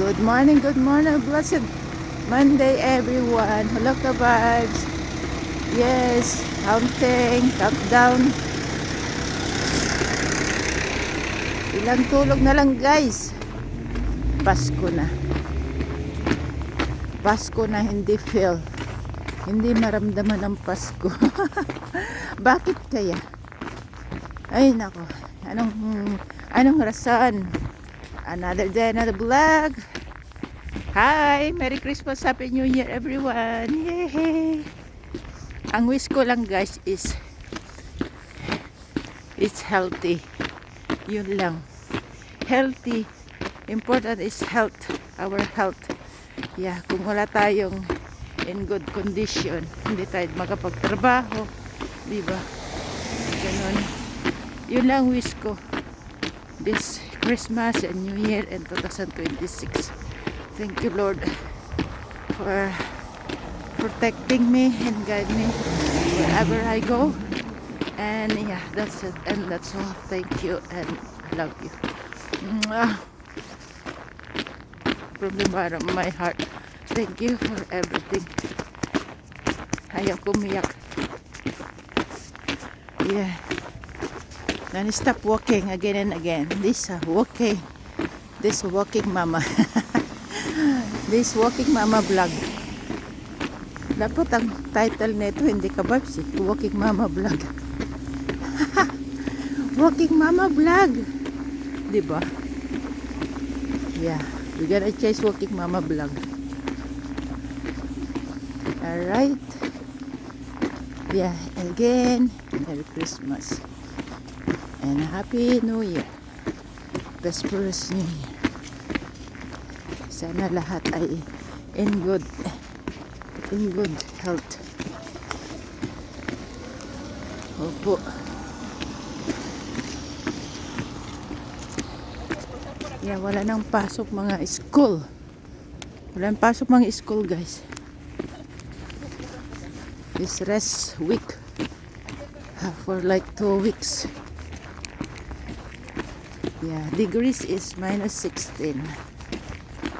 good morning, blessed Monday, everyone. Hello, vibes. Yes, counting, countdown. Ilang tulog na lang, guys. Pasko na. Pasko na, hindi feel. Hindi maramdaman ang Pasko. Bakit kaya? Ay, nako. Anong rason? Another day, another vlog. Hi! Merry Christmas, Happy New Year, everyone! Yay! Ang wish ko lang, guys, is it's healthy. Yun lang. Healthy. Important is health. Our health. Yeah, kung wala tayong in good condition, hindi tayo makapagtrabaho. Diba? Ganun. Yun lang wish ko. This Christmas and New Year and 2026. Thank you, Lord, for protecting me and guide me wherever I go. And yeah, that's it. And that's all. Thank you and I love you. From the bottom of my heart. Thank you for everything. Ayaw kumiyak. Yeah. Then stop walking again and again. This walking mama. This walking mama vlog. Dapat ang title nito hindi ka Barbs, walking mama vlog. Walking mama vlog. Diba? Yeah, we gotta chase walking mama vlog. Alright. Yeah, again, Merry Christmas. And Happy New Year. Prosperous New Year. Sana lahat ay in good health. Opo. Yeah, wala nang pasok mga school. Wala nang pasok mga school, guys. This rest week for like 2 weeks. Yeah, degrees is -16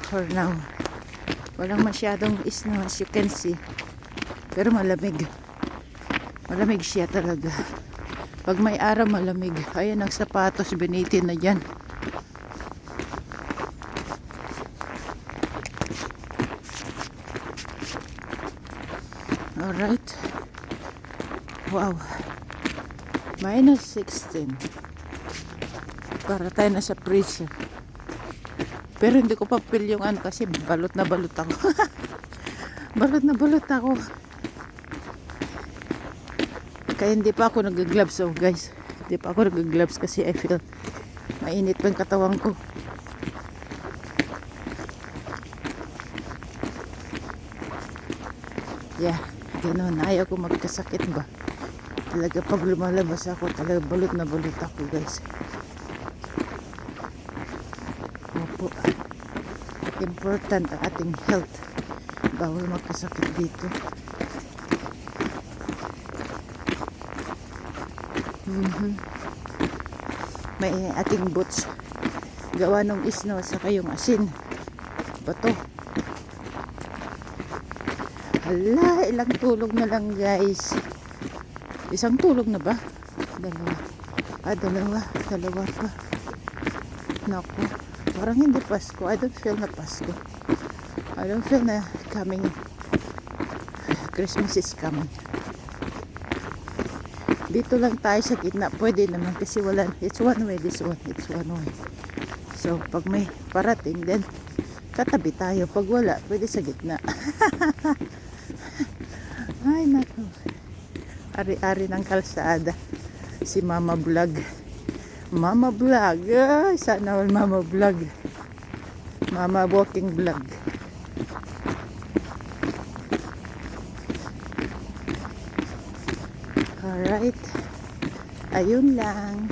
for now. Walang masyadong snow as you can see. Pero malamig. Malamig siya talaga. Pag may araw malamig. Ayan ang sapatos, binitin na dyan. Alright. Wow. -16. Para tayo na sa freezer. Pero hindi ko pa feel yung ano kasi balot na balot ako. Balot na balot ako. Kaya hindi pa ako nag-gloves, so guys. Hindi pa ako nag-gloves kasi I feel mainit pa yung katawan ko. Yeah, ganun. Ayaw ko magkasakit ba. Talaga pag lumalabas ako, talaga balot na balot ako, guys. Opo. Important ang ating health. Bawal magkasakit dito. May ating boots. Gawa ng snow saka yung asin. Bato. Hala, ilang tulog na lang, guys. Isang tulog na ba? Dalawa pa. Naku. Parang hindi Pasko. I don't feel na Pasko. I don't feel na coming. Christmas is coming. Dito lang tayo sa gitna. Pwede naman kasi wala. It's one way. This one. It's one way. So, pag may parating, then katabi tayo. Pag wala, pwede sa gitna. Ay, naku. Ari-ari ng kalsada. Si Mama Vlog. Mama Vlog. Ay, sana all Mama Vlog. Mama Walking Vlog. Alright. Ayun lang.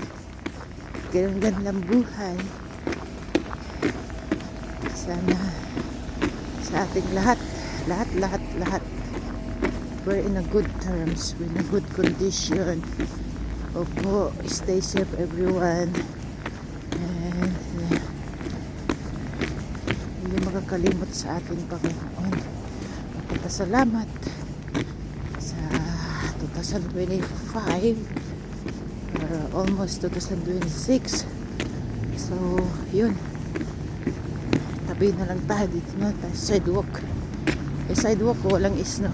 Ganun lang buhay. Sana sa ating lahat. Lahat. We're in a good terms. We're in a good condition. Opo, stay safe everyone. And yun makakalimot sa ating Panginoon. Salamat sa 2025 or almost 2026. So yun, tabi na lang tayo dito na tayo sidewalk. Sidewalk ko walang snow.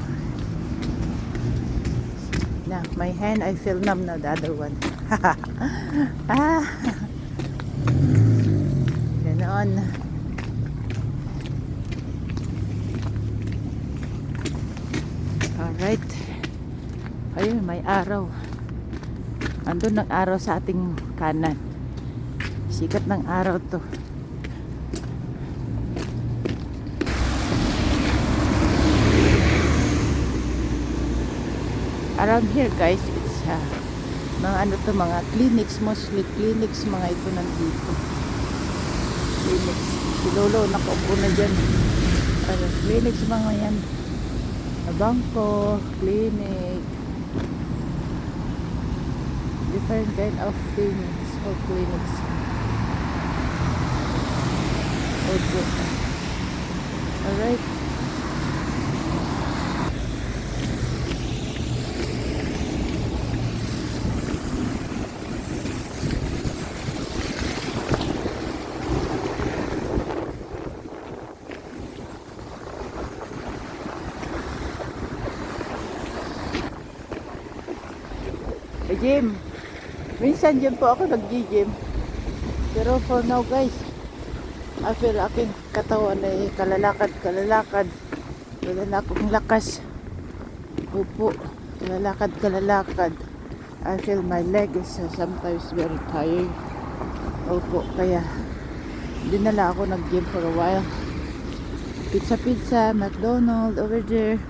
Now my hand I feel numb now, the other one. Ganon. Alright. Ayun, may araw. Andun ang araw sa ating kanan. Sikat ng araw to. Around here guys, it's mga ano to, mga clinics, mostly clinics, mga ito nandito. Clinics. Si Lolo nakaupo na dyan. Clinics mga yan. Bangko, clinic, different kind of clinics or clinics. Okay. Alright. Gym. Minsan dyan po ako nag-gym. Pero for now guys, I feel aking katawan ay kalalakad. Wala na akong lakas. Upo. Kalalakad. I feel my leg is sometimes very tired. Opo. Kaya dinala ako nag-gym for a while. Pizza, McDonald's over there.